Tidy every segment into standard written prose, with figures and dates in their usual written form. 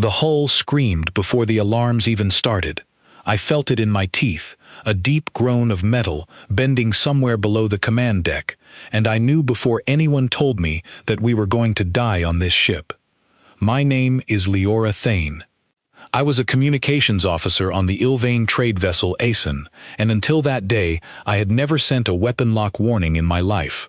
The hull screamed before the alarms even started. I felt it in my teeth, a deep groan of metal bending somewhere below the command deck, and I knew before anyone told me that we were going to die on this ship. My name is Leora Thane. I was a communications officer on the Ilvain trade vessel Aeson, and until that day I had never sent a weapon lock warning in my life.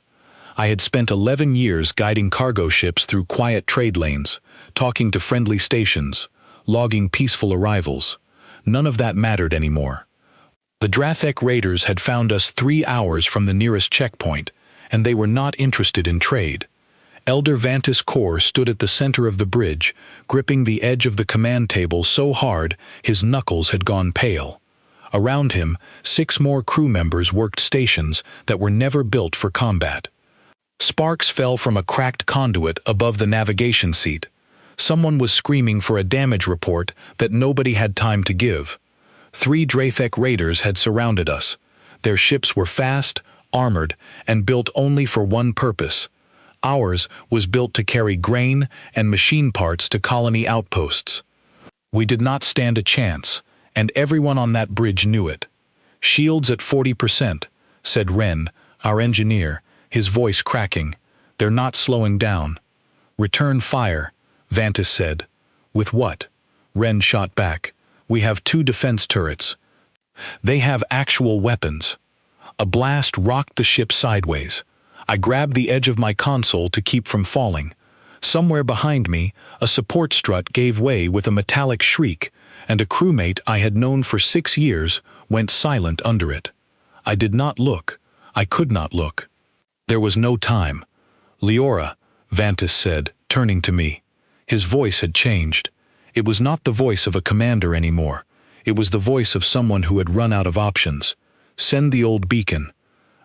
I had spent 11 years guiding cargo ships through quiet trade lanes, talking to friendly stations, logging peaceful arrivals. None of that mattered anymore. The Drathek raiders had found us 3 hours from the nearest checkpoint, and they were not interested in trade. Elder Vantis Kor stood at the center of the bridge, gripping the edge of the command table so hard his knuckles had gone pale. Around him, 6 more crew members worked stations that were never built for combat. Sparks fell from a cracked conduit above the navigation seat. Someone was screaming for a damage report that nobody had time to give. 3 Drathek raiders had surrounded us. Their ships were fast, armored, and built only for one purpose. Ours was built to carry grain and machine parts to colony outposts. We did not stand a chance, and everyone on that bridge knew it. "Shields at 40%, said Ren, our engineer, his voice cracking. "They're not slowing down." "Return fire," Vantis said. "With what?" Ren shot back. "We have 2 defense turrets. They have actual weapons." A blast rocked the ship sideways. I grabbed the edge of my console to keep from falling. Somewhere behind me, a support strut gave way with a metallic shriek, and a crewmate I had known for 6 years went silent under it. I did not look. I could not look. There was no time. "Leora," Vantis said, turning to me. His voice had changed. It was not the voice of a commander anymore. It was the voice of someone who had run out of options. "Send the old beacon."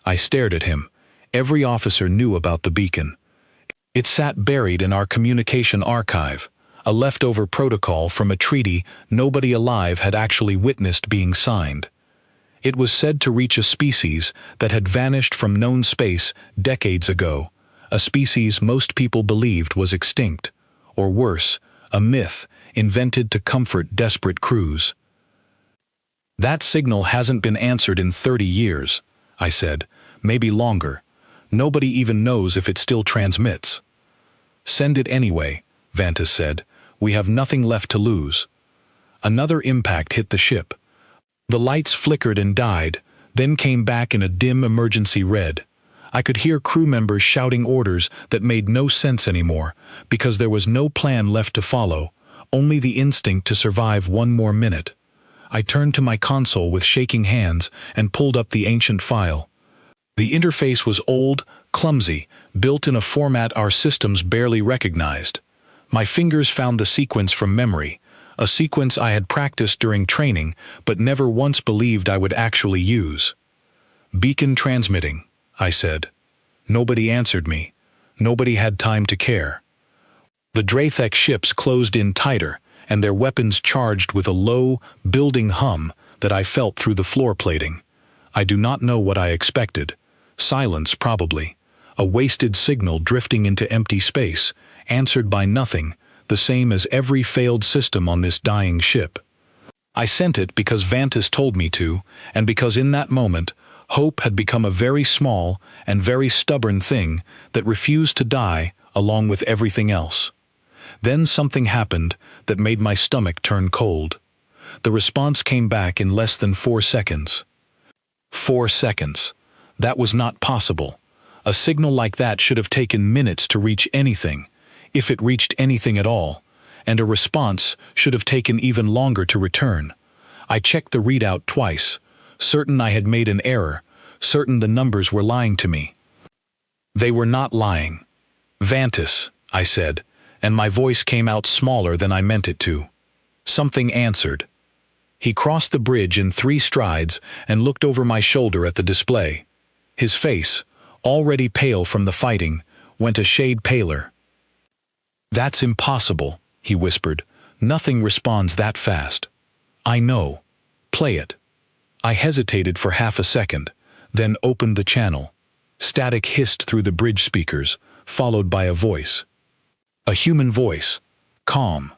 I stared at him. Every officer knew about the beacon. It sat buried in our communication archive, a leftover protocol from a treaty nobody alive had actually witnessed being signed. It was said to reach a species that had vanished from known space decades ago, a species most people believed was extinct, or worse, a myth invented to comfort desperate crews. "That signal hasn't been answered in 30 years, I said, "maybe longer. Nobody even knows if it still transmits." "Send it anyway," Vantis said. "We have nothing left to lose." Another impact hit the ship. The lights flickered and died, then came back in a dim emergency red. I could hear crew members shouting orders that made no sense anymore, because there was no plan left to follow, only the instinct to survive one more minute. I turned to my console with shaking hands and pulled up the ancient file. The interface was old, clumsy, built in a format our systems barely recognized. My fingers found the sequence from memory, a sequence I had practiced during training but never once believed I would actually use. "Beacon transmitting," I said. Nobody answered me. Nobody had time to care. The Drathek ships closed in tighter, and their weapons charged with a low, building hum that I felt through the floor plating. I do not know what I expected. Silence, probably. A wasted signal drifting into empty space, answered by nothing, the same as every failed system on this dying ship. I sent it because Vantis told me to, and because in that moment, hope had become a very small and very stubborn thing that refused to die along with everything else. Then something happened that made my stomach turn cold. The response came back in less than 4 seconds. 4 seconds. That was not possible. A signal like that should have taken minutes to reach anything, if it reached anything at all, and a response should have taken even longer to return. I checked the readout twice, certain I had made an error, certain the numbers were lying to me. They were not lying. "Vantis," I said, and my voice came out smaller than I meant it to. Something answered. He crossed the bridge in 3 strides and looked over my shoulder at the display. His face, already pale from the fighting, went a shade paler. "That's impossible," he whispered. "Nothing responds that fast." "I know. Play it." I hesitated for half a second, then opened the channel. Static hissed through the bridge speakers, followed by a voice. A human voice. Calm.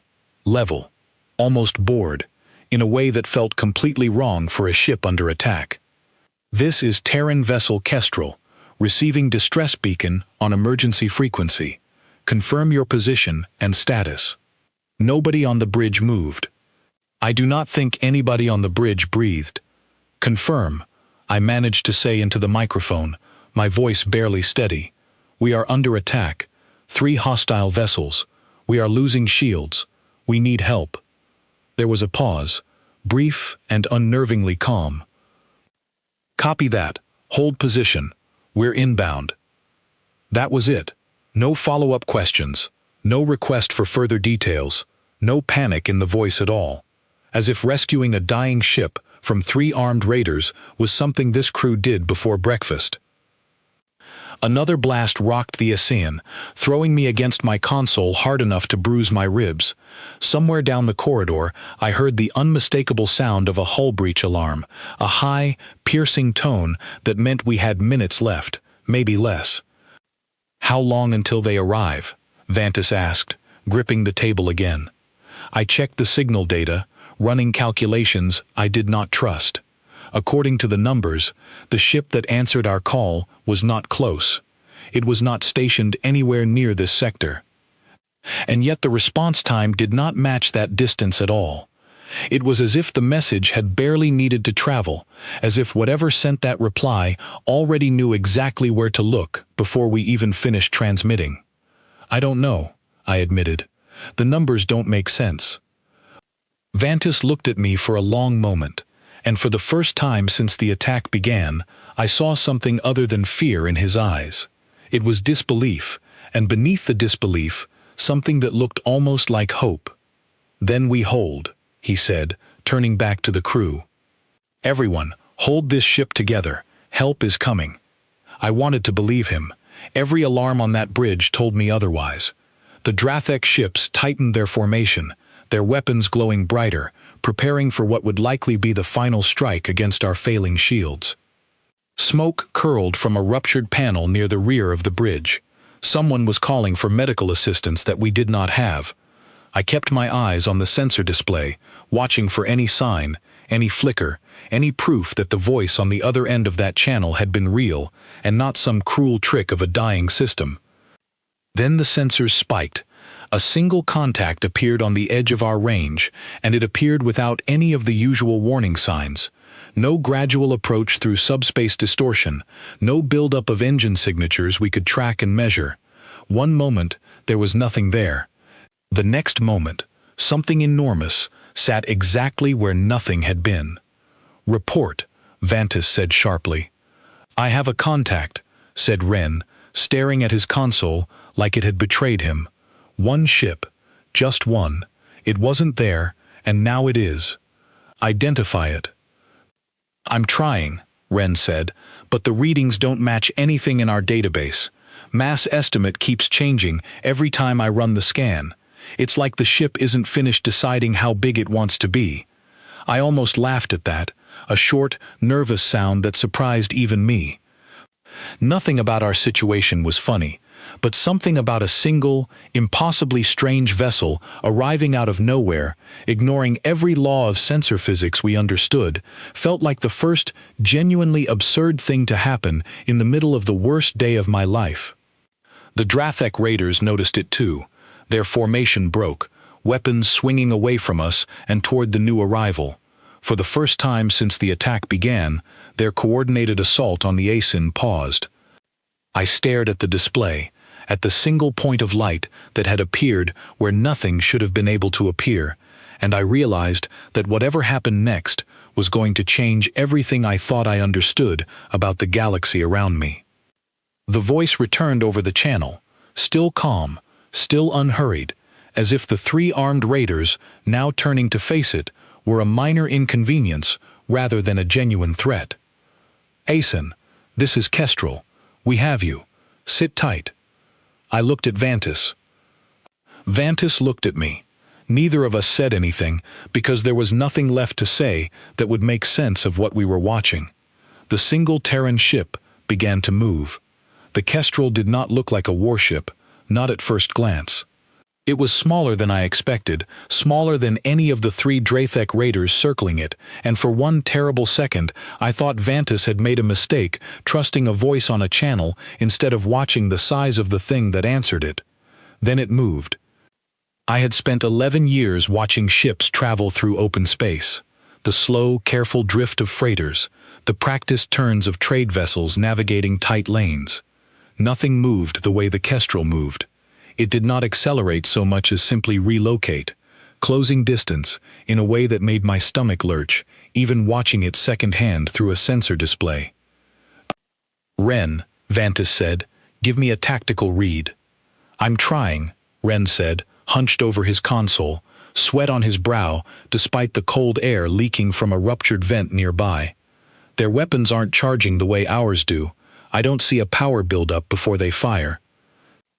level, almost bored, in a way that felt completely wrong for a ship under attack. "This is Terran vessel Kestrel, receiving distress beacon on emergency frequency. Confirm your position and status." Nobody on the bridge moved. I do not think anybody on the bridge breathed. "Confirm," I managed to say into the microphone, my voice barely steady. "We are under attack. 3 hostile vessels. We are losing shields. We need help." There was a pause, brief and unnervingly calm. "Copy that. Hold position. We're inbound." That was it. No follow-up questions. No request for further details. No panic in the voice at all. As if rescuing a dying ship from 3 armed raiders was something this crew did before breakfast. Another blast rocked the ASEAN, throwing me against my console hard enough to bruise my ribs. Somewhere down the corridor, I heard the unmistakable sound of a hull breach alarm, a high, piercing tone that meant we had minutes left, maybe less. "How long until they arrive?" Vantis asked, gripping the table again. I checked the signal data, running calculations I did not trust. According to the numbers, the ship that answered our call was not close. It was not stationed anywhere near this sector. And yet the response time did not match that distance at all. It was as if the message had barely needed to travel, as if whatever sent that reply already knew exactly where to look before we even finished transmitting. "I don't know," I admitted. "The numbers don't make sense." Vantis looked at me for a long moment, and for the first time since the attack began, I saw something other than fear in his eyes. It was disbelief, and beneath the disbelief, something that looked almost like hope. "Then we hold," he said, turning back to the crew. "Everyone, hold this ship together. Help is coming." I wanted to believe him. Every alarm on that bridge told me otherwise. The Drathek ships tightened their formation, their weapons glowing brighter, preparing for what would likely be the final strike against our failing shields. Smoke curled from a ruptured panel near the rear of the bridge. Someone was calling for medical assistance that we did not have. I kept my eyes on the sensor display, watching for any sign, any flicker, any proof that the voice on the other end of that channel had been real and not some cruel trick of a dying system. Then the sensors spiked. A single contact appeared on the edge of our range, and it appeared without any of the usual warning signs. No gradual approach through subspace distortion, no buildup of engine signatures we could track and measure. One moment, there was nothing there. The next moment, something enormous sat exactly where nothing had been. "Report," Vantis said sharply. "I have a contact," said Ren, staring at his console like it had betrayed him. "One ship, just one. It wasn't there, and now it is. Identify it." "I'm trying," Ren said, "but the readings don't match anything in our database. Mass estimate keeps changing every time I run the scan. It's like the ship isn't finished deciding how big it wants to be." I almost laughed at that, a short, nervous sound that surprised even me. Nothing about our situation was funny, but something about a single, impossibly strange vessel arriving out of nowhere, ignoring every law of sensor physics we understood, felt like the first genuinely absurd thing to happen in the middle of the worst day of my life. The Drathek raiders noticed it too. Their formation broke, weapons swinging away from us and toward the new arrival. For the first time since the attack began, their coordinated assault on the ASEAN paused. I stared at the display, at the single point of light that had appeared where nothing should have been able to appear, and I realized that whatever happened next was going to change everything I thought I understood about the galaxy around me. The voice returned over the channel, still calm, still unhurried, as if the 3 armed raiders, now turning to face it, were a minor inconvenience rather than a genuine threat. "ASEAN, this is Kestrel. We have you. Sit tight." I looked at Vantis. Vantis looked at me. Neither of us said anything because there was nothing left to say that would make sense of what we were watching. The single Terran ship began to move. The Kestrel did not look like a warship, not at first glance. It was smaller than I expected, smaller than any of the 3 Drathek raiders circling it, and for one terrible second I thought Vantis had made a mistake, trusting a voice on a channel instead of watching the size of the thing that answered it. Then it moved. I had spent 11 years watching ships travel through open space. The slow, careful drift of freighters, the practiced turns of trade vessels navigating tight lanes. Nothing moved the way the Kestrel moved. It did not accelerate so much as simply relocate, closing distance in a way that made my stomach lurch, even watching it secondhand through a sensor display. "Ren," Vantis said, "give me a tactical read." "I'm trying," Ren said, hunched over his console, sweat on his brow despite the cold air leaking from a ruptured vent nearby. "Their weapons aren't charging the way ours do. I don't see a power buildup before they fire.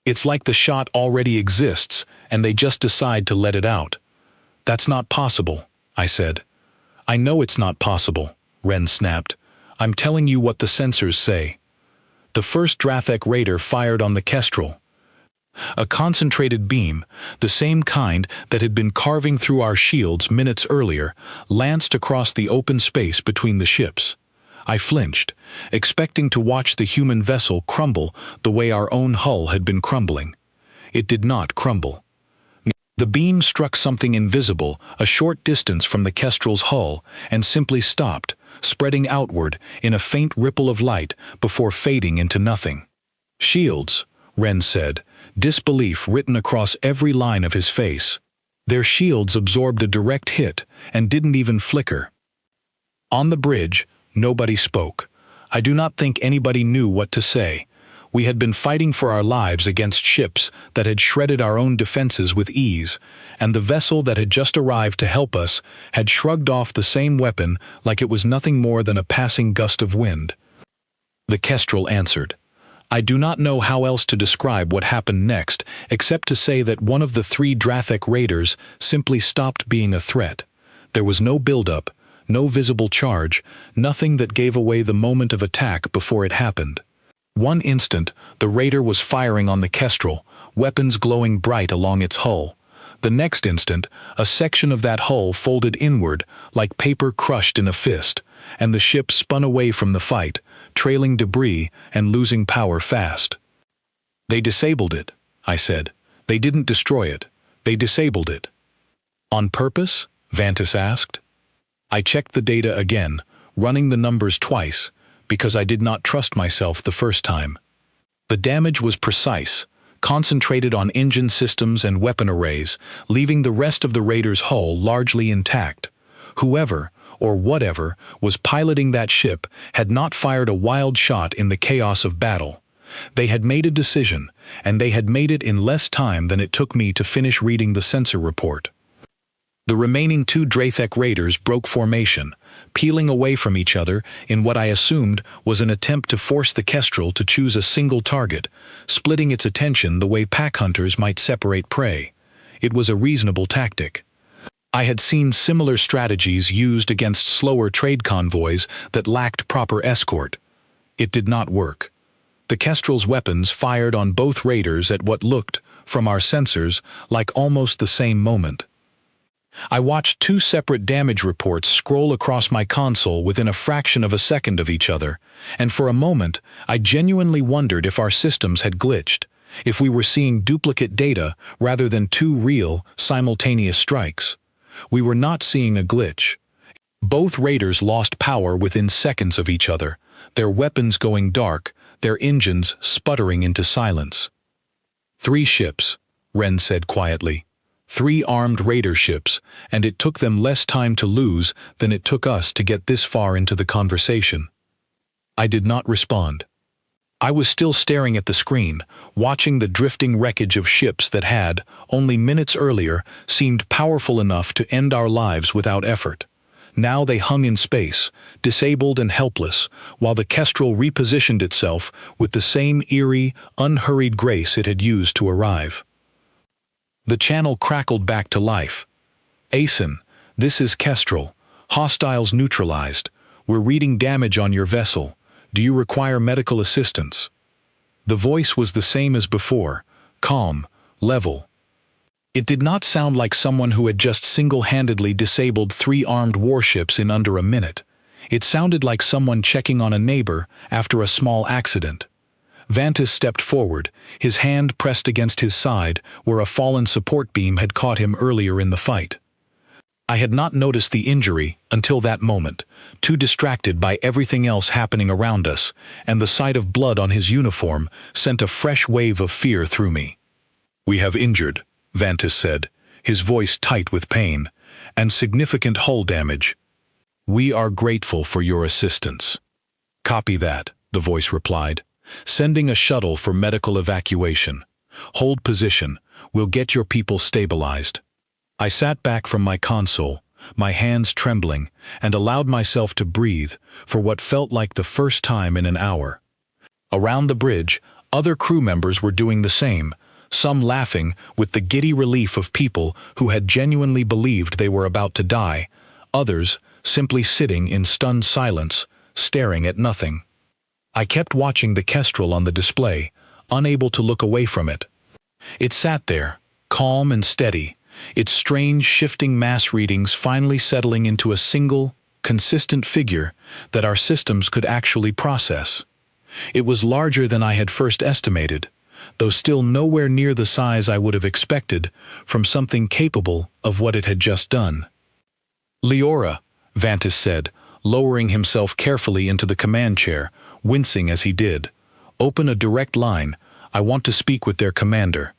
It's like the shot already exists, and they just decide to let it out." "That's not possible," I said. "I know it's not possible," Ren snapped. "I'm telling you what the sensors say." The first Drathek raider fired on the Kestrel. A concentrated beam, the same kind that had been carving through our shields minutes earlier, lanced across the open space between the ships. I flinched, expecting to watch the human vessel crumble the way our own hull had been crumbling. It did not crumble. The beam struck something invisible a short distance from the Kestrel's hull and simply stopped, spreading outward in a faint ripple of light before fading into nothing. "Shields," Ren said, disbelief written across every line of his face. Their shields absorbed a direct hit and didn't even flicker. On the bridge, nobody spoke. I do not think anybody knew what to say. We had been fighting for our lives against ships that had shredded our own defenses with ease, and the vessel that had just arrived to help us had shrugged off the same weapon like it was nothing more than a passing gust of wind. The Kestrel answered. I do not know how else to describe what happened next, except to say that one of the 3 Drathek raiders simply stopped being a threat. There was no buildup, no visible charge, nothing that gave away the moment of attack before it happened. One instant, the raider was firing on the Kestrel, weapons glowing bright along its hull. The next instant, a section of that hull folded inward like paper crushed in a fist, and the ship spun away from the fight, trailing debris and losing power fast. "They disabled it," I said. "They didn't destroy it. They disabled it." "On purpose?" Vantis asked. I checked the data again, running the numbers twice, because I did not trust myself the first time. The damage was precise, concentrated on engine systems and weapon arrays, leaving the rest of the raider's hull largely intact. Whoever, or whatever, was piloting that ship had not fired a wild shot in the chaos of battle. They had made a decision, and they had made it in less time than it took me to finish reading the sensor report. The remaining 2 Drathek raiders broke formation, peeling away from each other in what I assumed was an attempt to force the Kestrel to choose a single target, splitting its attention the way pack hunters might separate prey. It was a reasonable tactic. I had seen similar strategies used against slower trade convoys that lacked proper escort. It did not work. The Kestrel's weapons fired on both raiders at what looked, from our sensors, like almost the same moment. I watched 2 separate damage reports scroll across my console within a fraction of a second of each other, and for a moment I genuinely wondered if our systems had glitched, if we were seeing duplicate data rather than 2 real, simultaneous strikes. We were not seeing a glitch. Both raiders lost power within seconds of each other, their weapons going dark, their engines sputtering into silence. 3 ships, Ren said quietly. 3 armed raider ships, and it took them less time to lose than it took us to get this far into the conversation. I did not respond. I was still staring at the screen, watching the drifting wreckage of ships that had, only minutes earlier, seemed powerful enough to end our lives without effort. Now they hung in space, disabled and helpless, while the Kestrel repositioned itself with the same eerie, unhurried grace it had used to arrive. The channel crackled back to life. "Asen, this is Kestrel. Hostiles neutralized. We're reading damage on your vessel. Do you require medical assistance?" The voice was the same as before, calm, level. It did not sound like someone who had just single-handedly disabled 3 armed warships in under a minute. It sounded like someone checking on a neighbor after a small accident. Vantis stepped forward, his hand pressed against his side where a fallen support beam had caught him earlier in the fight. I had not noticed the injury until that moment, too distracted by everything else happening around us, and the sight of blood on his uniform sent a fresh wave of fear through me. "We have injured," Vantis said, his voice tight with pain, "and significant hull damage. We are grateful for your assistance." "Copy that," the voice replied. "Sending a shuttle for medical evacuation. Hold position, we'll get your people stabilized." I sat back from my console, my hands trembling, and allowed myself to breathe for what felt like the first time in an hour. Around the bridge, other crew members were doing the same, some laughing with the giddy relief of people who had genuinely believed they were about to die, others simply sitting in stunned silence, staring at nothing. I kept watching the Kestrel on the display, unable to look away from it. It sat there, calm and steady, its strange shifting mass readings finally settling into a single, consistent figure that our systems could actually process. It was larger than I had first estimated, though still nowhere near the size I would have expected from something capable of what it had just done. "Leora," Vantis said, lowering himself carefully into the command chair, wincing as he did. "Open a direct line. I want to speak with their commander."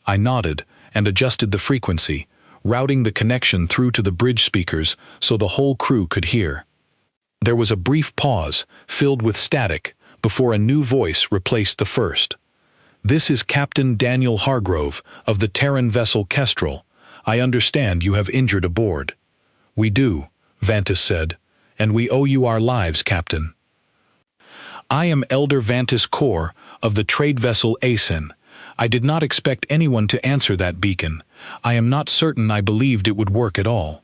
I nodded and adjusted the frequency, routing the connection through to the bridge speakers so the whole crew could hear. There was a brief pause, filled with static, before a new voice replaced the first. "This is Captain Daniel Hargrove of the Terran vessel Kestrel. I understand you have injured aboard." "We do," Vantis said, "and we owe you our lives, Captain." "I am Elder Vantis Kor of the trade vessel Asen. I did not expect anyone to answer that beacon. I am not certain I believed it would work at all."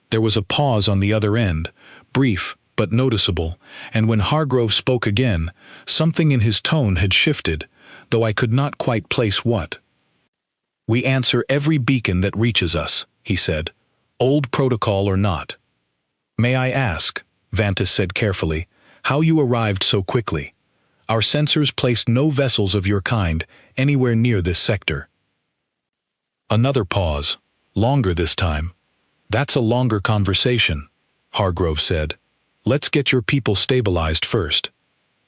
There was a pause on the other end, brief but noticeable, and when Hargrove spoke again, something in his tone had shifted, though I could not quite place what. "We answer every beacon that reaches us," he said, "old protocol or not." "May I ask," Vantis said carefully, "how you arrived so quickly? Our sensors placed no vessels of your kind anywhere near this sector." Another pause, longer this time. "That's a longer conversation," Hargrove said. "Let's get your people stabilized first."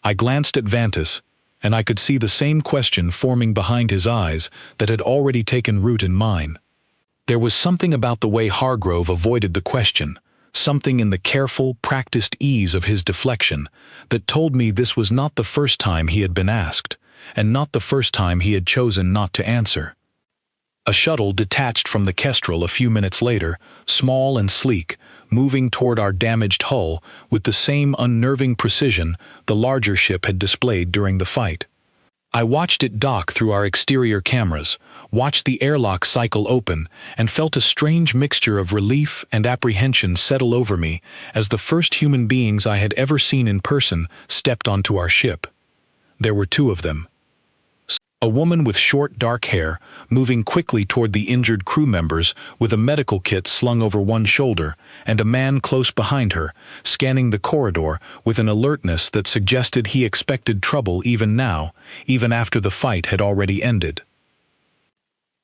I glanced at Vantis, and I could see the same question forming behind his eyes that had already taken root in mine. There was something about the way Hargrove avoided the question, something in the careful, practiced ease of his deflection, that told me this was not the first time he had been asked, and not the first time he had chosen not to answer. A shuttle detached from the Kestrel a few minutes later, small and sleek, moving toward our damaged hull with the same unnerving precision the larger ship had displayed during the fight. I watched it dock through our exterior cameras, watched the airlock cycle open, and felt a strange mixture of relief and apprehension settle over me as the first human beings I had ever seen in person stepped onto our ship. There were 2 of them. A woman with short dark hair, moving quickly toward the injured crew members with a medical kit slung over one shoulder, and a man close behind her, scanning the corridor with an alertness that suggested he expected trouble even now, even after the fight had already ended.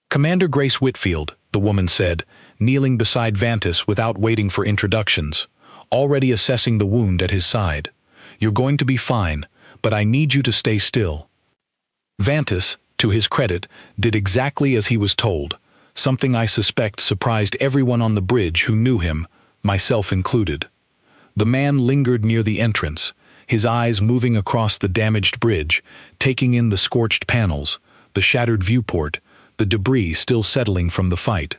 "Commander Grace Whitfield," the woman said, kneeling beside Vantis without waiting for introductions, already assessing the wound at his side. "You're going to be fine, but I need you to stay still." Vantis, to his credit, did exactly as he was told, something I suspect surprised everyone on the bridge who knew him, myself included. The man lingered near the entrance, his eyes moving across the damaged bridge, taking in the scorched panels, the shattered viewport, the debris still settling from the fight.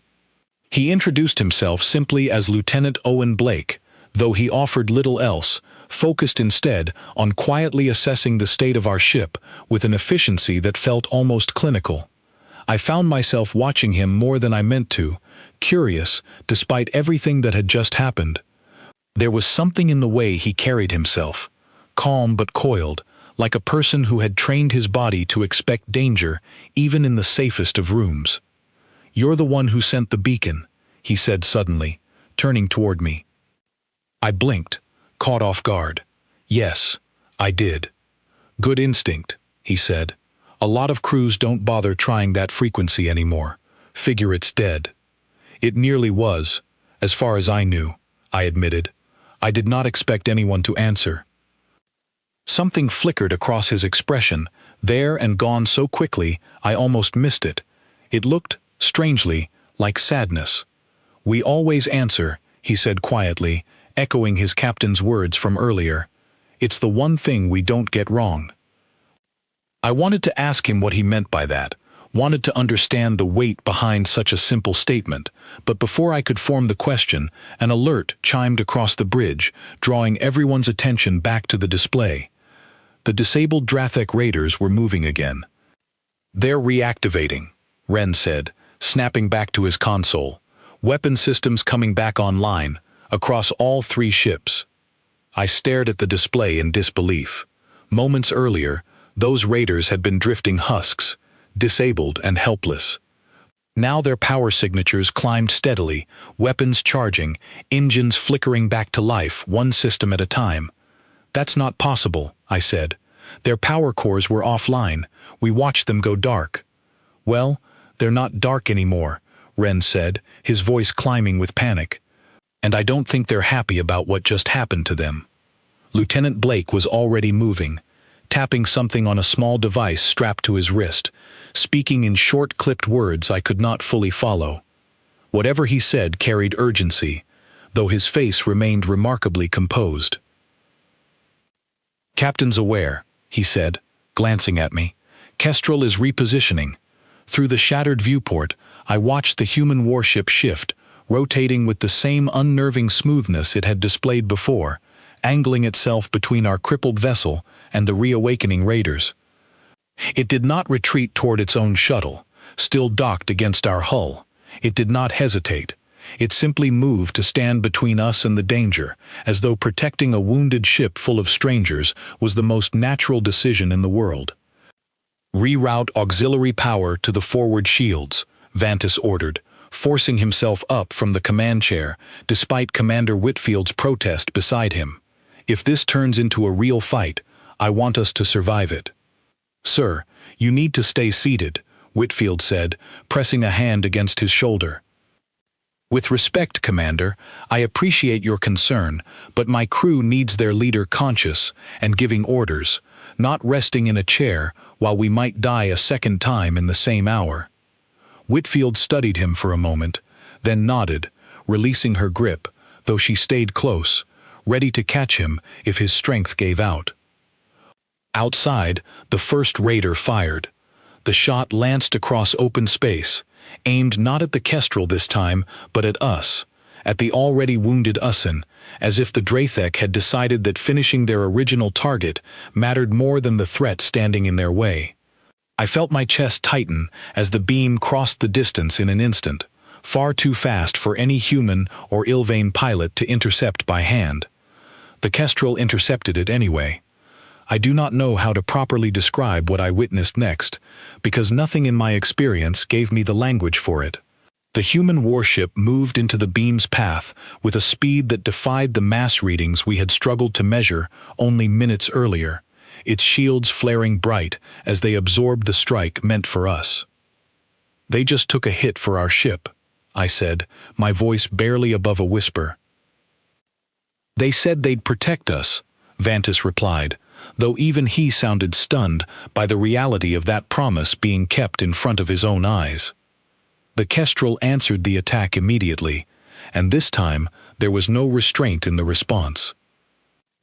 He introduced himself simply as Lieutenant Owen Blake, though he offered little else, focused instead on quietly assessing the state of our ship with an efficiency that felt almost clinical. I found myself watching him more than I meant to, curious despite everything that had just happened. There was something in the way he carried himself, calm but coiled, like a person who had trained his body to expect danger even in the safest of rooms. "You're the one who sent the beacon," he said suddenly, turning toward me. I blinked, caught off guard. "Yes, I did." "Good instinct," he said. "A lot of crews don't bother trying that frequency anymore. Figure it's dead." It nearly was, as far as I knew, I admitted. I did not expect anyone to answer. Something flickered across his expression, there and gone so quickly I almost missed it. It looked, strangely, like sadness. "We always answer," he said quietly, echoing his captain's words from earlier. "It's the one thing we don't get wrong." I wanted to ask him what he meant by that, wanted to understand the weight behind such a simple statement, but before I could form the question, an alert chimed across the bridge, drawing everyone's attention back to the display. The disabled Drathek raiders were moving again. "They're reactivating," Ren said, snapping back to his console. "Weapon systems coming back online, across all 3 ships." I stared at the display in disbelief. Moments earlier, those raiders had been drifting husks, disabled and helpless. Now their power signatures climbed steadily, weapons charging, engines flickering back to life, one system at a time. "That's not possible," I said. "Their power cores were offline. We watched them go dark." "Well, they're not dark anymore," Ren said, his voice climbing with panic. "And I don't think they're happy about what just happened to them." Lieutenant Blake was already moving, tapping something on a small device strapped to his wrist, speaking in short clipped words I could not fully follow. Whatever he said carried urgency, though his face remained remarkably composed. "Captain's aware," he said, glancing at me. "Kestrel is repositioning." Through the shattered viewport, I watched the human warship shift, rotating with the same unnerving smoothness it had displayed before, angling itself between our crippled vessel and the reawakening raiders. It did not retreat toward its own shuttle, still docked against our hull. It did not hesitate. It simply moved to stand between us and the danger, as though protecting a wounded ship full of strangers was the most natural decision in the world. "Reroute auxiliary power to the forward shields," Vantis ordered, forcing himself up from the command chair, despite Commander Whitfield's protest beside him. "If this turns into a real fight, I want us to survive it." "Sir, you need to stay seated," Whitfield said, pressing a hand against his shoulder. "With respect, Commander, I appreciate your concern, but my crew needs their leader conscious and giving orders, not resting in a chair while we might die a second time in the same hour." Whitfield studied him for a moment, then nodded, releasing her grip, though she stayed close, ready to catch him if his strength gave out. Outside, the first raider fired. The shot lanced across open space, aimed not at the Kestrel this time, but at us, at the already wounded Usin, as if the Drathek had decided that finishing their original target mattered more than the threat standing in their way. I felt my chest tighten as the beam crossed the distance in an instant, far too fast for any human or Ilvain pilot to intercept by hand. The Kestrel intercepted it anyway. I do not know how to properly describe what I witnessed next, because nothing in my experience gave me the language for it. The human warship moved into the beam's path with a speed that defied the mass readings we had struggled to measure only minutes earlier, its shields flaring bright as they absorbed the strike meant for us. "They just took a hit for our ship," I said, my voice barely above a whisper. "They said they'd protect us," Vantis replied, though even he sounded stunned by the reality of that promise being kept in front of his own eyes. The Kestrel answered the attack immediately, and this time there was no restraint in the response.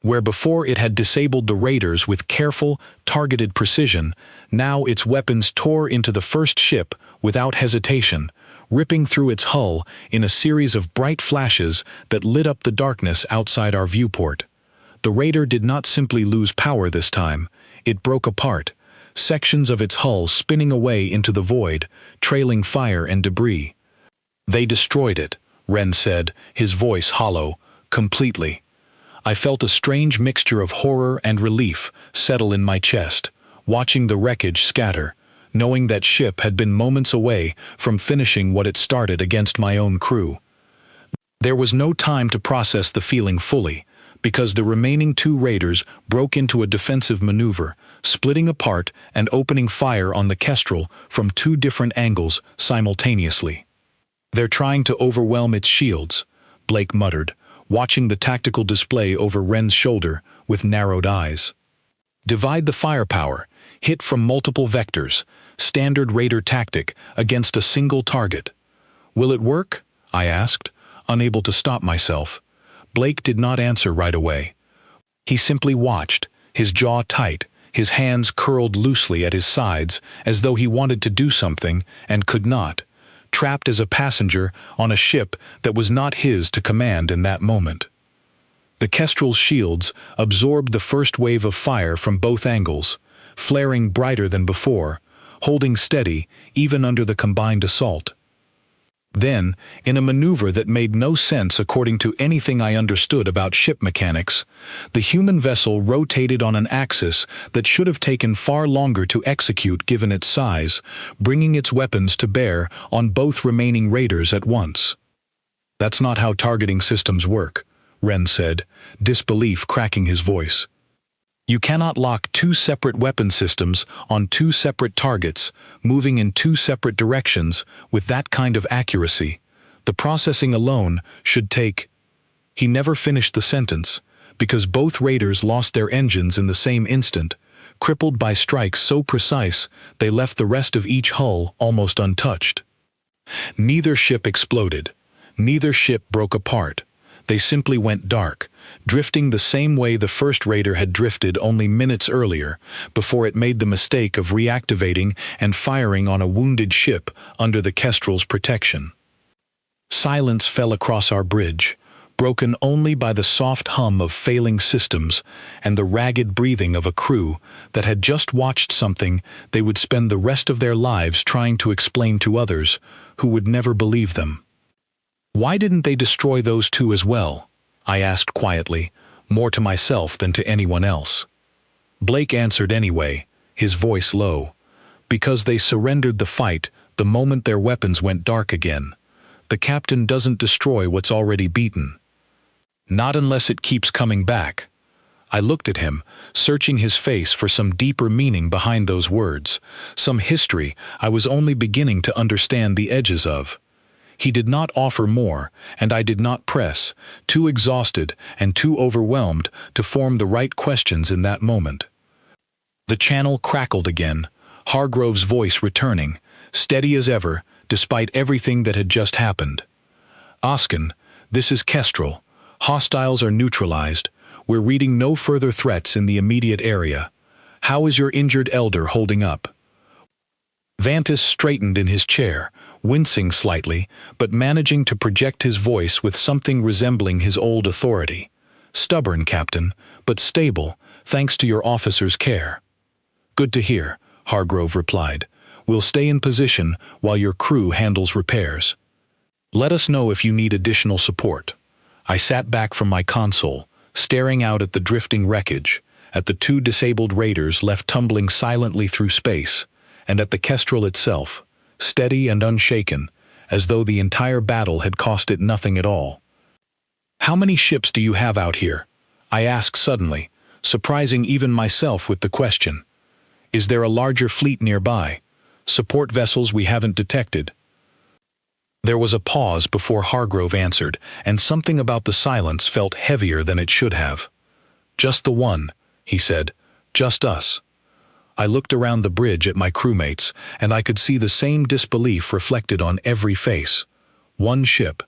Where before it had disabled the raiders with careful, targeted precision, now its weapons tore into the first ship without hesitation, ripping through its hull in a series of bright flashes that lit up the darkness outside our viewport. The raider did not simply lose power this time, it broke apart, sections of its hull spinning away into the void, trailing fire and debris. "They destroyed it," Ren said, his voice hollow, "completely." I felt a strange mixture of horror and relief settle in my chest, watching the wreckage scatter, knowing that ship had been moments away from finishing what it started against my own crew. There was no time to process the feeling fully, because the remaining two raiders broke into a defensive maneuver, splitting apart and opening fire on the Kestrel from two different angles simultaneously. "They're trying to overwhelm its shields," Blake muttered, watching the tactical display over Wren's shoulder with narrowed eyes. "Divide the firepower, hit from multiple vectors, standard raider tactic against a single target." "Will it work?" I asked, unable to stop myself. Blake did not answer right away. He simply watched, his jaw tight, his hands curled loosely at his sides as though he wanted to do something and could not, trapped as a passenger on a ship that was not his to command in that moment. The Kestrel's shields absorbed the first wave of fire from both angles, flaring brighter than before, holding steady even under the combined assault. Then, in a maneuver that made no sense according to anything I understood about ship mechanics, the human vessel rotated on an axis that should have taken far longer to execute given its size, bringing its weapons to bear on both remaining raiders at once. "That's not how targeting systems work," Wren said, disbelief cracking his voice. "You cannot lock two separate weapon systems on two separate targets, moving in two separate directions with that kind of accuracy. The processing alone should take—" He never finished the sentence, because both raiders lost their engines in the same instant, crippled by strikes so precise they left the rest of each hull almost untouched. Neither ship exploded. Neither ship broke apart. They simply went dark, drifting the same way the first raider had drifted only minutes earlier, before it made the mistake of reactivating and firing on a wounded ship under the Kestrel's protection. Silence fell across our bridge, broken only by the soft hum of failing systems and the ragged breathing of a crew that had just watched something they would spend the rest of their lives trying to explain to others who would never believe them. "Why didn't they destroy those two as well?" I asked quietly, more to myself than to anyone else. Blake answered anyway, his voice low. "Because they surrendered the fight the moment their weapons went dark again. The captain doesn't destroy what's already beaten. Not unless it keeps coming back." I looked at him, searching his face for some deeper meaning behind those words, some history I was only beginning to understand the edges of. He did not offer more, and I did not press, too exhausted and too overwhelmed to form the right questions in that moment. The channel crackled again, Hargrove's voice returning, steady as ever, despite everything that had just happened. "Oskin, this is Kestrel. Hostiles are neutralized. We're reading no further threats in the immediate area. How is your injured elder holding up?" Vantis straightened in his chair, wincing slightly, but managing to project his voice with something resembling his old authority. "Stubborn, Captain, but stable, thanks to your officer's care." "Good to hear," Hargrove replied. "We'll stay in position while your crew handles repairs. Let us know if you need additional support." I sat back from my console, staring out at the drifting wreckage, at the two disabled raiders left tumbling silently through space, and at the Kestrel itself, steady and unshaken, as though the entire battle had cost it nothing at all. "How many ships do you have out here?" I asked suddenly, surprising even myself with the question. "Is there a larger fleet nearby? Support vessels we haven't detected?" There was a pause before Hargrove answered, and something about the silence felt heavier than it should have. "Just the one," he said. "Just us." I looked around the bridge at my crewmates, and I could see the same disbelief reflected on every face. One ship.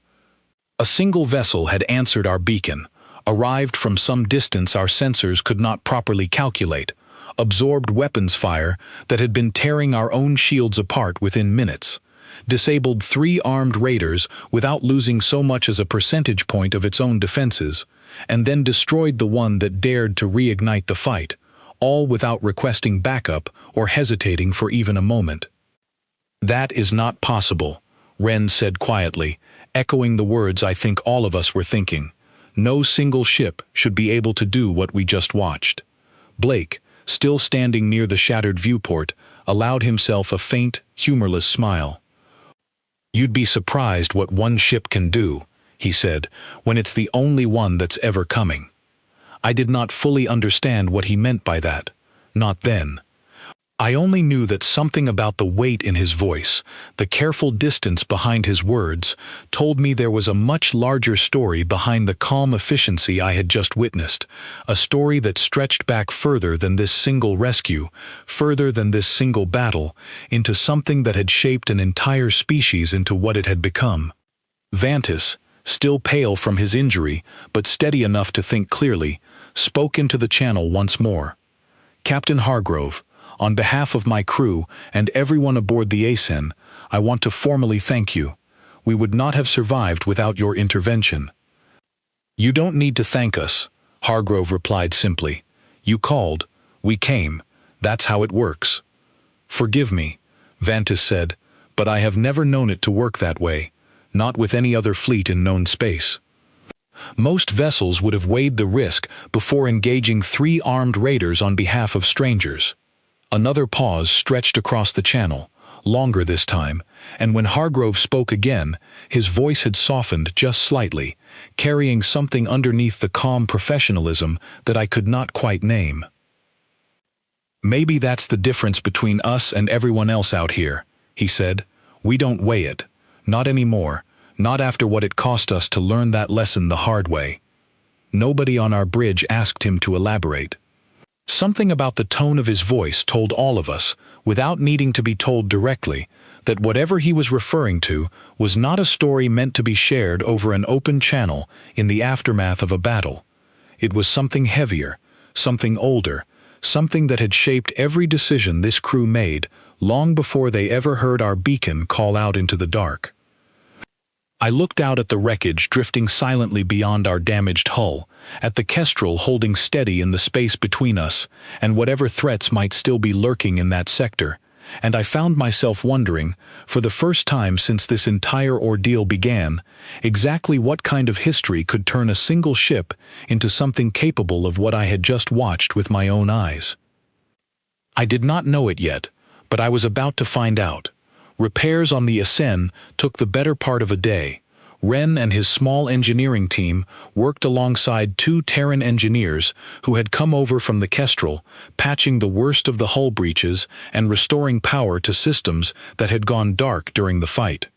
A single vessel had answered our beacon, arrived from some distance our sensors could not properly calculate, absorbed weapons fire that had been tearing our own shields apart within minutes, disabled 3 armed raiders without losing so much as a percentage point of its own defenses, and then destroyed the one that dared to reignite the fight, all without requesting backup or hesitating for even a moment. "That is not possible," Wren said quietly, echoing the words I think all of us were thinking. "No single ship should be able to do what we just watched." Blake, still standing near the shattered viewport, allowed himself a faint, humorless smile. "You'd be surprised what one ship can do," he said, "when it's the only one that's ever coming." I did not fully understand what he meant by that. Not then. I only knew that something about the weight in his voice, the careful distance behind his words, told me there was a much larger story behind the calm efficiency I had just witnessed, a story that stretched back further than this single rescue, further than this single battle, into something that had shaped an entire species into what it had become. Vantis, still pale from his injury, but steady enough to think clearly, spoke into the channel once more. "Captain Hargrove, on behalf of my crew and everyone aboard the ASEN, I want to formally thank you. We would not have survived without your intervention." "You don't need to thank us," Hargrove replied simply. "You called, we came. That's how it works." "Forgive me," Vantis said, "but I have never known it to work that way, not with any other fleet in known space. Most vessels would have weighed the risk before engaging 3 armed raiders on behalf of strangers." Another pause stretched across the channel, longer this time, and when Hargrove spoke again, his voice had softened just slightly, carrying something underneath the calm professionalism that I could not quite name. "Maybe that's the difference between us and everyone else out here," he said. "We don't weigh it. Not anymore, not after what it cost us to learn that lesson the hard way." Nobody on our bridge asked him to elaborate. Something about the tone of his voice told all of us, without needing to be told directly, that whatever he was referring to was not a story meant to be shared over an open channel in the aftermath of a battle. It was something heavier, something older, something that had shaped every decision this crew made long before they ever heard our beacon call out into the dark. I looked out at the wreckage drifting silently beyond our damaged hull, at the Kestrel holding steady in the space between us, and whatever threats might still be lurking in that sector, and I found myself wondering, for the first time since this entire ordeal began, exactly what kind of history could turn a single ship into something capable of what I had just watched with my own eyes. I did not know it yet, but I was about to find out. Repairs on the ASEN took the better part of a day. Wren and his small engineering team worked alongside 2 Terran engineers who had come over from the Kestrel, patching the worst of the hull breaches and restoring power to systems that had gone dark during the fight.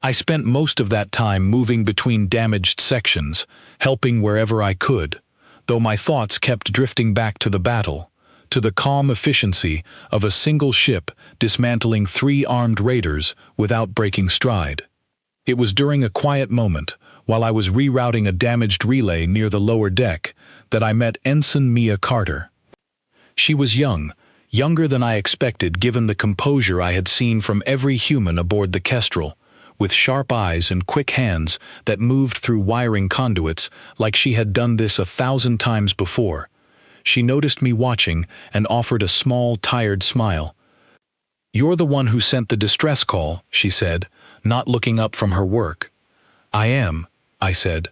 I spent most of that time moving between damaged sections, helping wherever I could, though my thoughts kept drifting back to the battle, to the calm efficiency of a single ship dismantling 3 armed raiders without breaking stride. It was during a quiet moment, while I was rerouting a damaged relay near the lower deck, that I met Ensign Mia Carter. She was young, younger than I expected given the composure I had seen from every human aboard the Kestrel, with sharp eyes and quick hands that moved through wiring conduits like she had done this 1,000 times before. She noticed me watching and offered a small, tired smile. "You're the one who sent the distress call," she said, not looking up from her work. "I am," I said.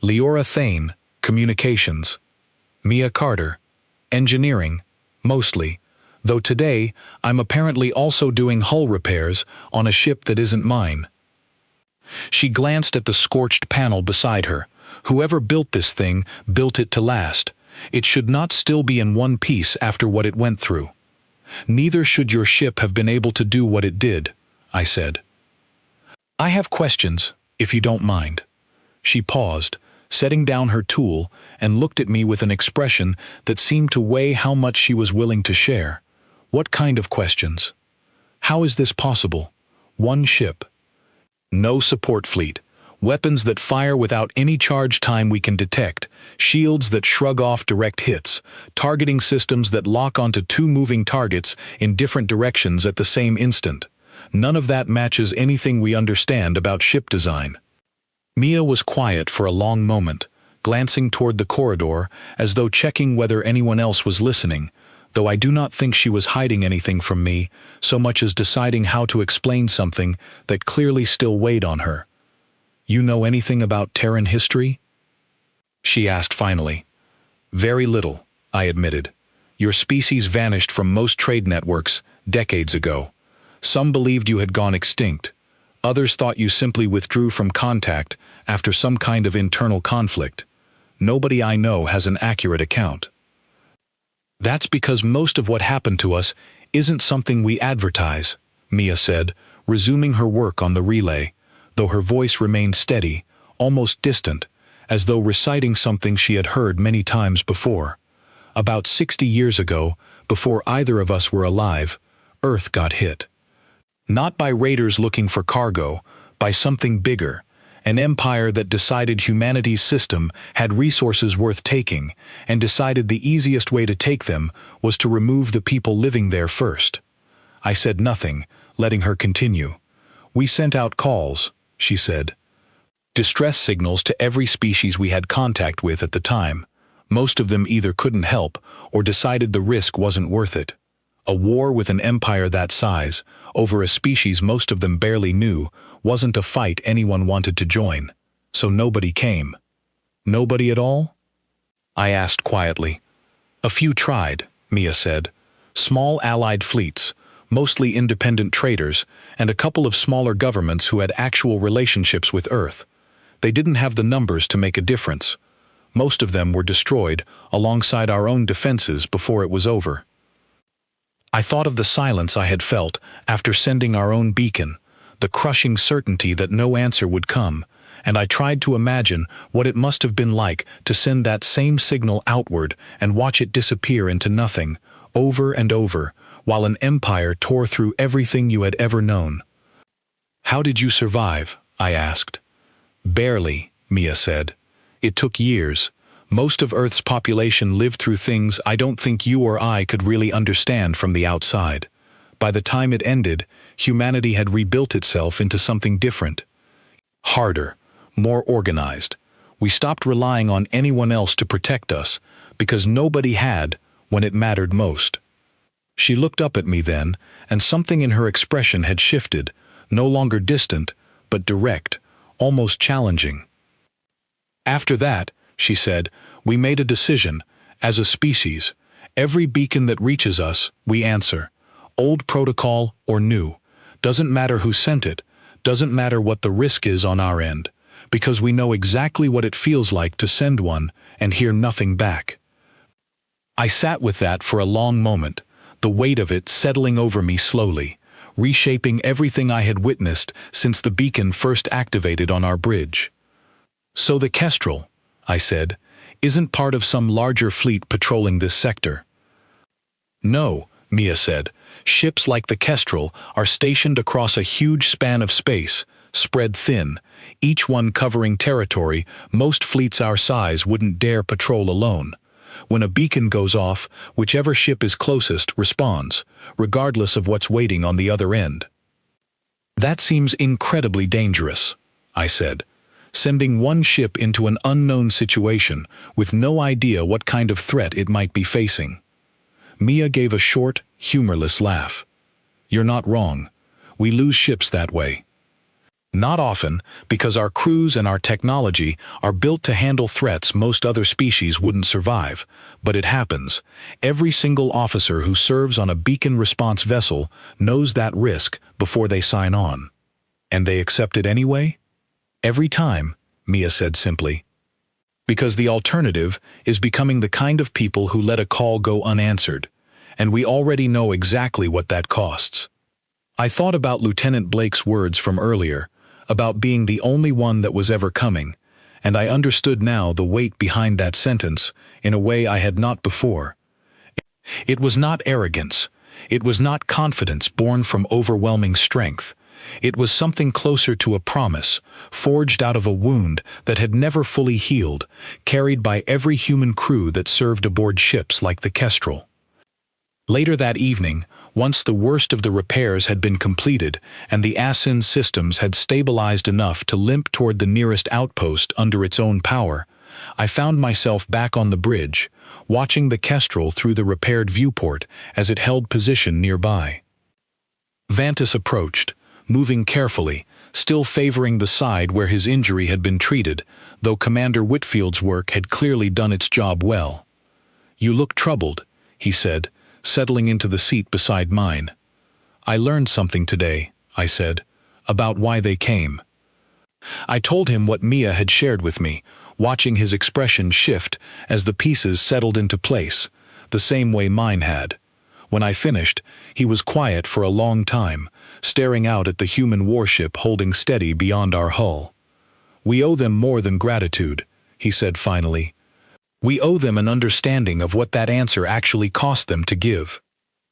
"Leora Thane, Communications. Mia Carter, Engineering, mostly, though today I'm apparently also doing hull repairs on a ship that isn't mine." She glanced at the scorched panel beside her. Whoever built this thing built it to last. It should not still be in one piece after what it went through. "Neither should your ship have been able to do what it did," I said. "I have questions, if you don't mind." She paused, setting down her tool, and looked at me with an expression that seemed to weigh how much she was willing to share. "What kind of questions?" "How is this possible? One ship. No support fleet. Weapons that fire without any charge time we can detect, shields that shrug off direct hits, targeting systems that lock onto 2 moving targets in different directions at the same instant. None of that matches anything we understand about ship design." Mia was quiet for a long moment, glancing toward the corridor as though checking whether anyone else was listening, though I do not think she was hiding anything from me, so much as deciding how to explain something that clearly still weighed on her. "You know anything about Terran history?" she asked finally. "Very little," I admitted. Your species vanished from most trade networks decades ago. Some believed you had gone extinct. Others thought you simply withdrew from contact after some kind of internal conflict. Nobody I know has an accurate account. That's because most of what happened to us isn't something we advertise, Mia said, resuming her work on the relay, though her voice remained steady, almost distant, as though reciting something she had heard many times before. About 60 years ago, before either of us were alive, Earth got hit. Not by raiders looking for cargo, by something bigger, an empire that decided humanity's system had resources worth taking, and decided the easiest way to take them was to remove the people living there first. I said nothing, letting her continue. We sent out calls, she said. Distress signals to every species we had contact with at the time. Most of them either couldn't help or decided the risk wasn't worth it. A war with an empire that size, over a species most of them barely knew, wasn't a fight anyone wanted to join. So nobody came. Nobody at all? I asked quietly. A few tried, Mia said. Small allied fleets, mostly independent traders, and a couple of smaller governments who had actual relationships with Earth. They didn't have the numbers to make a difference. Most of them were destroyed alongside our own defenses before it was over. I thought of the silence I had felt after sending our own beacon, the crushing certainty that no answer would come, and I tried to imagine what it must have been like to send that same signal outward and watch it disappear into nothing, over and over, while an empire tore through everything you had ever known. How did you survive? I asked. Barely, Mia said. It took years. Most of Earth's population lived through things I don't think you or I could really understand from the outside. By the time it ended, humanity had rebuilt itself into something different. Harder, more organized. We stopped relying on anyone else to protect us, because nobody had when it mattered most. She looked up at me then, and something in her expression had shifted, no longer distant, but direct, almost challenging. After that, she said, we made a decision, as a species. Every beacon that reaches us, we answer. Old protocol or new. Doesn't matter who sent it. Doesn't matter what the risk is on our end. Because we know exactly what it feels like to send one and hear nothing back. I sat with that for a long moment, the weight of it settling over me slowly, reshaping everything I had witnessed since the beacon first activated on our bridge. So the Kestrel, I said, isn't part of some larger fleet patrolling this sector. No, Mia said. Ships like the Kestrel are stationed across a huge span of space, spread thin, each one covering territory most fleets our size wouldn't dare patrol alone. When a beacon goes off, whichever ship is closest responds, regardless of what's waiting on the other end. That seems incredibly dangerous, I said. Sending one ship into an unknown situation with no idea what kind of threat it might be facing. Mia gave a short, humorless laugh. You're not wrong. We lose ships that way. Not often, because our crews and our technology are built to handle threats most other species wouldn't survive, but it happens. Every single officer who serves on a beacon response vessel knows that risk before they sign on. And they accept it anyway? Every time, Mia said simply. Because the alternative is becoming the kind of people who let a call go unanswered, and we already know exactly what that costs. I thought about Lieutenant Blake's words from earlier, about being the only one that was ever coming, and I understood now the weight behind that sentence in a way I had not before. It was not arrogance. It was not confidence born from overwhelming strength. It was something closer to a promise, forged out of a wound that had never fully healed, carried by every human crew that served aboard ships like the Kestrel. Later that evening, once the worst of the repairs had been completed and the ASIN systems had stabilized enough to limp toward the nearest outpost under its own power, I found myself back on the bridge, watching the Kestrel through the repaired viewport as it held position nearby. Vantus approached, moving carefully, still favoring the side where his injury had been treated, though Commander Whitfield's work had clearly done its job well. You look troubled, he said, settling into the seat beside mine. I learned something today, I said, about why they came. I told him what Mia had shared with me, watching his expression shift as the pieces settled into place, the same way mine had. When I finished, he was quiet for a long time, staring out at the human warship holding steady beyond our hull. We owe them more than gratitude, he said finally. We owe them an understanding of what that answer actually cost them to give.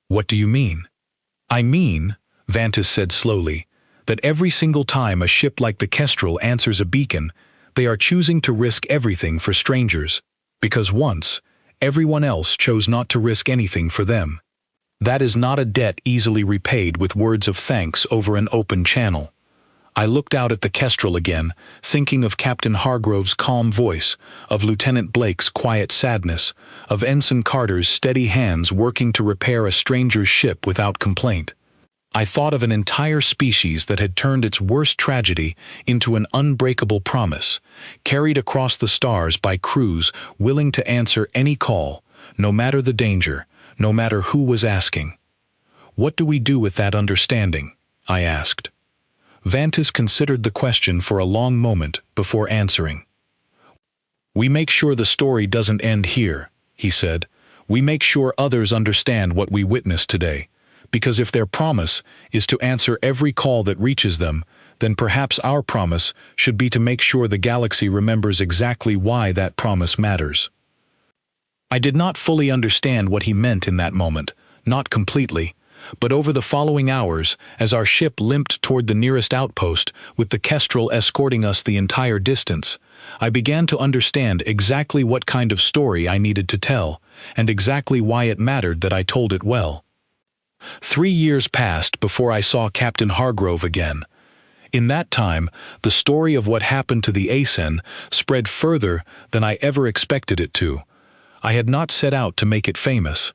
What do you mean? I mean, Vantis said slowly, that every single time a ship like the Kestrel answers a beacon, they are choosing to risk everything for strangers, because once, everyone else chose not to risk anything for them. That is not a debt easily repaid with words of thanks over an open channel. I looked out at the Kestrel again, thinking of Captain Hargrove's calm voice, of Lieutenant Blake's quiet sadness, of Ensign Carter's steady hands working to repair a stranger's ship without complaint. I thought of an entire species that had turned its worst tragedy into an unbreakable promise, carried across the stars by crews willing to answer any call, no matter the danger, no matter who was asking. What do we do with that understanding? I asked. Vantis considered the question for a long moment before answering. We make sure the story doesn't end here, he said. We make sure others understand what we witnessed today, because if their promise is to answer every call that reaches them, then perhaps our promise should be to make sure the galaxy remembers exactly why that promise matters. I did not fully understand what he meant in that moment, not completely, but over the following hours, as our ship limped toward the nearest outpost, with the Kestrel escorting us the entire distance, I began to understand exactly what kind of story I needed to tell, and exactly why it mattered that I told it well. 3 years passed before I saw Captain Hargrove again. In that time, the story of what happened to the ASEN spread further than I ever expected it to. I had not set out to make it famous.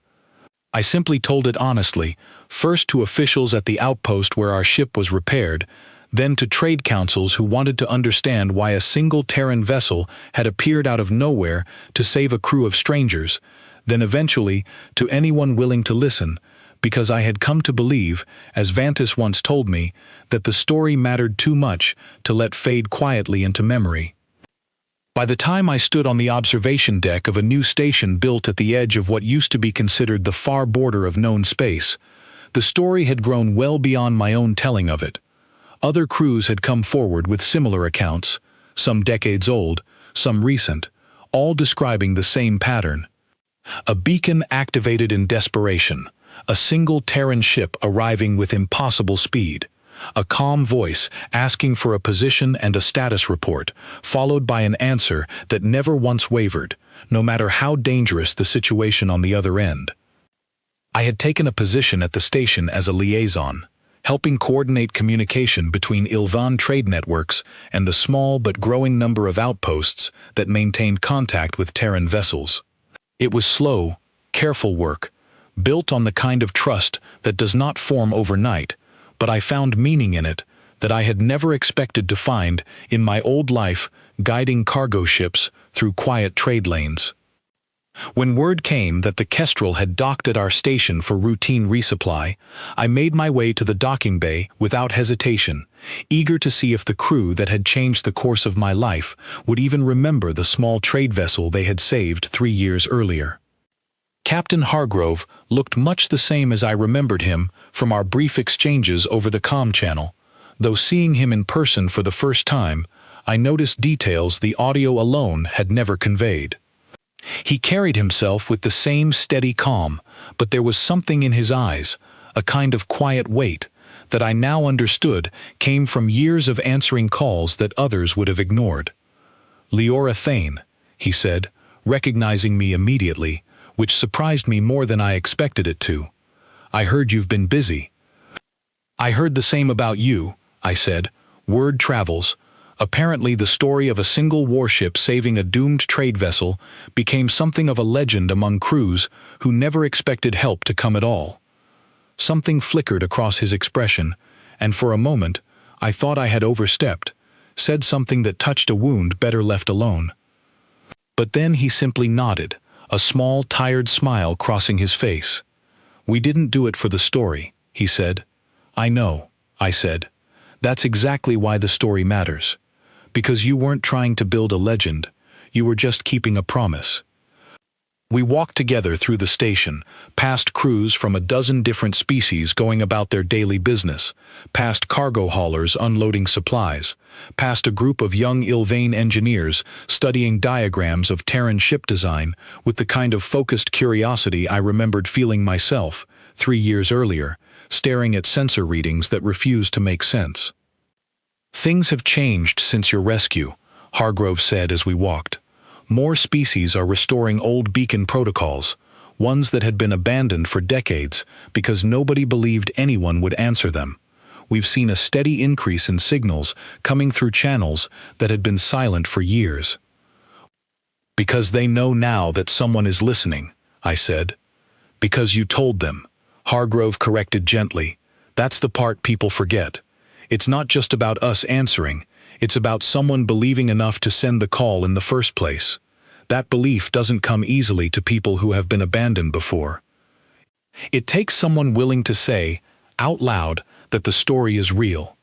I simply told it honestly, first to officials at the outpost where our ship was repaired, then to trade councils who wanted to understand why a single Terran vessel had appeared out of nowhere to save a crew of strangers, then eventually to anyone willing to listen, because I had come to believe, as Vantis once told me, that the story mattered too much to let fade quietly into memory. By the time I stood on the observation deck of a new station built at the edge of what used to be considered the far border of known space, the story had grown well beyond my own telling of it. Other crews had come forward with similar accounts, some decades old, some recent, all describing the same pattern. A beacon activated in desperation, a single Terran ship arriving with impossible speed, a calm voice asking for a position and a status report, followed by an answer that never once wavered, no matter how dangerous the situation on the other end. I had taken a position at the station as a liaison, helping coordinate communication between Ilvan trade networks and the small but growing number of outposts that maintained contact with Terran vessels. It was slow, careful work, built on the kind of trust that does not form overnight, but I found meaning in it that I had never expected to find in my old life guiding cargo ships through quiet trade lanes. When word came that the Kestrel had docked at our station for routine resupply, I made my way to the docking bay without hesitation, eager to see if the crew that had changed the course of my life would even remember the small trade vessel they had saved 3 years earlier. Captain Hargrove looked much the same as I remembered him from our brief exchanges over the comm channel, though seeing him in person for the first time, I noticed details the audio alone had never conveyed. He carried himself with the same steady calm, but there was something in his eyes, a kind of quiet weight, that I now understood came from years of answering calls that others would have ignored. "Leora Thane," he said, recognizing me immediately, which surprised me more than I expected it to. "I heard you've been busy." "I heard the same about you," I said. "Word travels. Apparently the story of a single warship saving a doomed trade vessel became something of a legend among crews who never expected help to come at all." Something flickered across his expression, and for a moment I thought I had overstepped, said something that touched a wound better left alone. But then he simply nodded, a small, tired smile crossing his face. "We didn't do it for the story," he said. "I know," I said. "That's exactly why the story matters. Because you weren't trying to build a legend, you were just keeping a promise." We walked together through the station, past crews from a dozen different species going about their daily business, past cargo haulers unloading supplies, past a group of young Ilvain engineers studying diagrams of Terran ship design with the kind of focused curiosity I remembered feeling myself, 3 years earlier, staring at sensor readings that refused to make sense. "Things have changed since your rescue," Hargrove said as we walked. "More species are restoring old beacon protocols, ones that had been abandoned for decades because nobody believed anyone would answer them. We've seen a steady increase in signals coming through channels that had been silent for years." "Because they know now that someone is listening," I said. "Because you told them," Hargrove corrected gently. "That's the part people forget. It's not just about us answering. It's about someone believing enough to send the call in the first place. That belief doesn't come easily to people who have been abandoned before. It takes someone willing to say, out loud, that the story is real."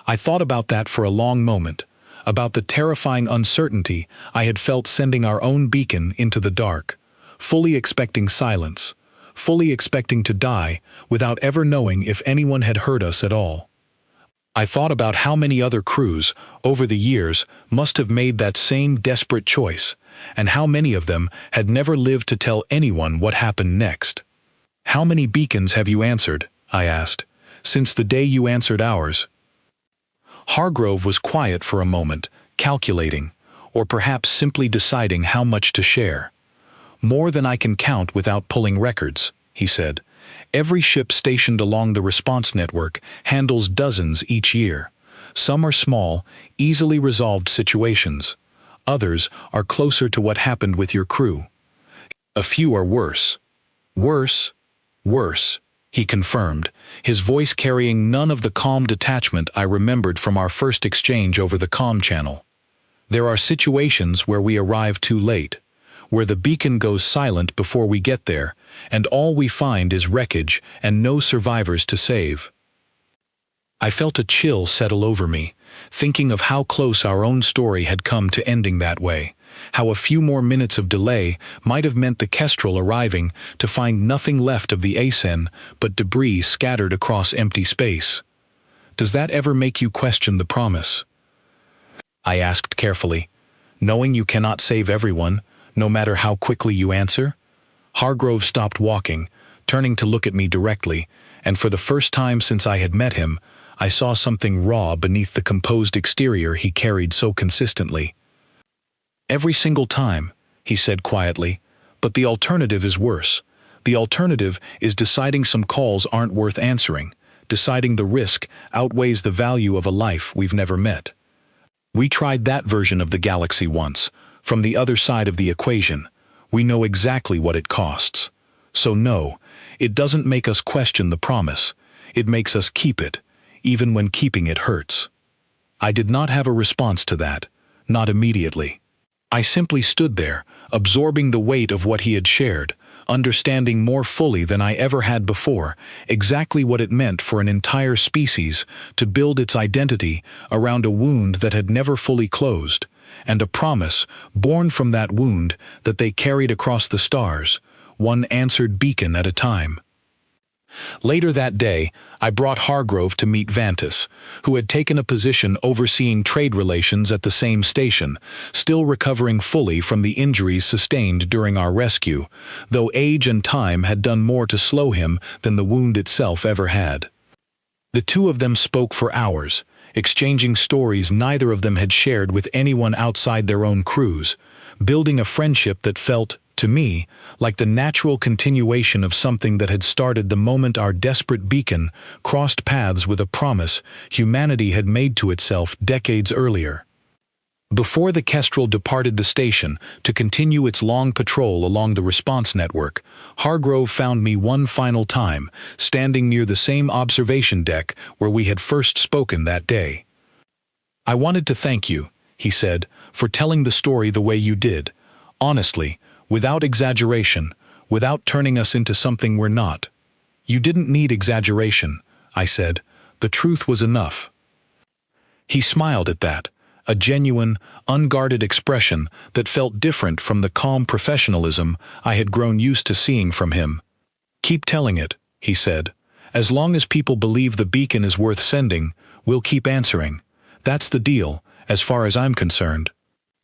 I thought about that for a long moment, about the terrifying uncertainty I had felt sending our own beacon into the dark, fully expecting silence, fully expecting to die without ever knowing if anyone had heard us at all. I thought about how many other crews, over the years, must have made that same desperate choice, and how many of them had never lived to tell anyone what happened next. "How many beacons have you answered?" I asked, "since the day you answered ours?" Hargrove was quiet for a moment, calculating, or perhaps simply deciding how much to share. "More than I can count without pulling records," he said. "Every ship stationed along the response network handles dozens each year. Some are small, easily resolved situations. Others are closer to what happened with your crew. A few are worse." "Worse? Worse," he confirmed, his voice carrying none of the calm detachment I remembered from our first exchange over the comm channel. "There are situations where we arrive too late, where the beacon goes silent before we get there, and all we find is wreckage and no survivors to save." I felt a chill settle over me, thinking of how close our own story had come to ending that way, how a few more minutes of delay might have meant the Kestrel arriving to find nothing left of the ASEN but debris scattered across empty space. "Does that ever make you question the promise?" I asked carefully. "Knowing you cannot save everyone, no matter how quickly you answer?" Hargrove stopped walking, turning to look at me directly, and for the first time since I had met him, I saw something raw beneath the composed exterior he carried so consistently. "Every single time," he said quietly, "but the alternative is worse. The alternative is deciding some calls aren't worth answering, deciding the risk outweighs the value of a life we've never met. We tried that version of the galaxy once, from the other side of the equation. We know exactly what it costs. So no, it doesn't make us question the promise. It makes us keep it, even when keeping it hurts." I did not have a response to that, not immediately. I simply stood there, absorbing the weight of what he had shared, understanding more fully than I ever had before exactly what it meant for an entire species to build its identity around a wound that had never fully closed, and a promise, born from that wound, that they carried across the stars, one answered beacon at a time. Later that day, I brought Hargrove to meet Vantis, who had taken a position overseeing trade relations at the same station, still recovering fully from the injuries sustained during our rescue, though age and time had done more to slow him than the wound itself ever had. The two of them spoke for hours, exchanging stories neither of them had shared with anyone outside their own crews, building a friendship that felt, to me, like the natural continuation of something that had started the moment our desperate beacon crossed paths with a promise humanity had made to itself decades earlier. Before the Kestrel departed the station to continue its long patrol along the response network, Hargrove found me one final time, standing near the same observation deck where we had first spoken that day. "I wanted to thank you," he said, "for telling the story the way you did. Honestly, without exaggeration, without turning us into something we're not. You didn't need exaggeration, I said. The truth was enough. He smiled at that, a genuine, unguarded expression that felt different from the calm professionalism I had grown used to seeing from him. Keep telling it, he said. As long as people believe the beacon is worth sending, we'll keep answering. That's the deal, as far as I'm concerned.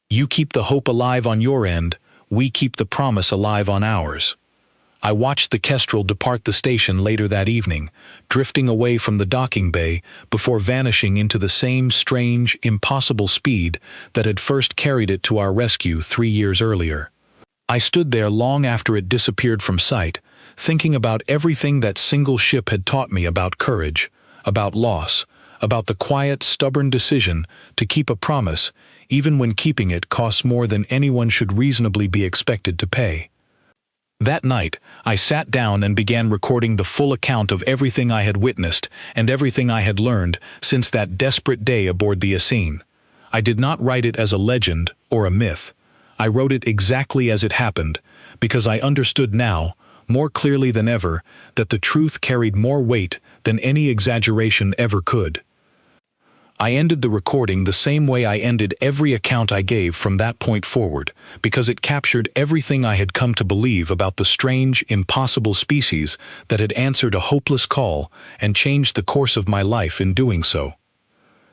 You keep the hope alive on your end, we keep the promise alive on ours. I watched the Kestrel depart the station later that evening, drifting away from the docking bay before vanishing into the same strange, impossible speed that had first carried it to our rescue 3 years earlier. I stood there long after it disappeared from sight, thinking about everything that single ship had taught me about courage, about loss, about the quiet, stubborn decision to keep a promise, even when keeping it costs more than anyone should reasonably be expected to pay. That night, I sat down and began recording the full account of everything I had witnessed and everything I had learned since that desperate day aboard the Essene. I did not write it as a legend or a myth. I wrote it exactly as it happened, because I understood now, more clearly than ever, that the truth carried more weight than any exaggeration ever could. I ended the recording the same way I ended every account I gave from that point forward, because it captured everything I had come to believe about the strange, impossible species that had answered a hopeless call and changed the course of my life in doing so.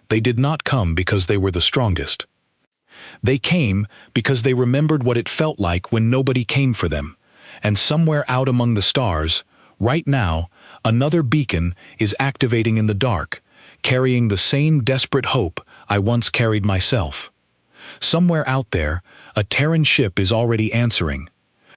They did not come because they were the strongest. They came because they remembered what it felt like when nobody came for them, and somewhere out among the stars, right now, another beacon is activating in the dark, carrying the same desperate hope I once carried myself. Somewhere out there, a Terran ship is already answering,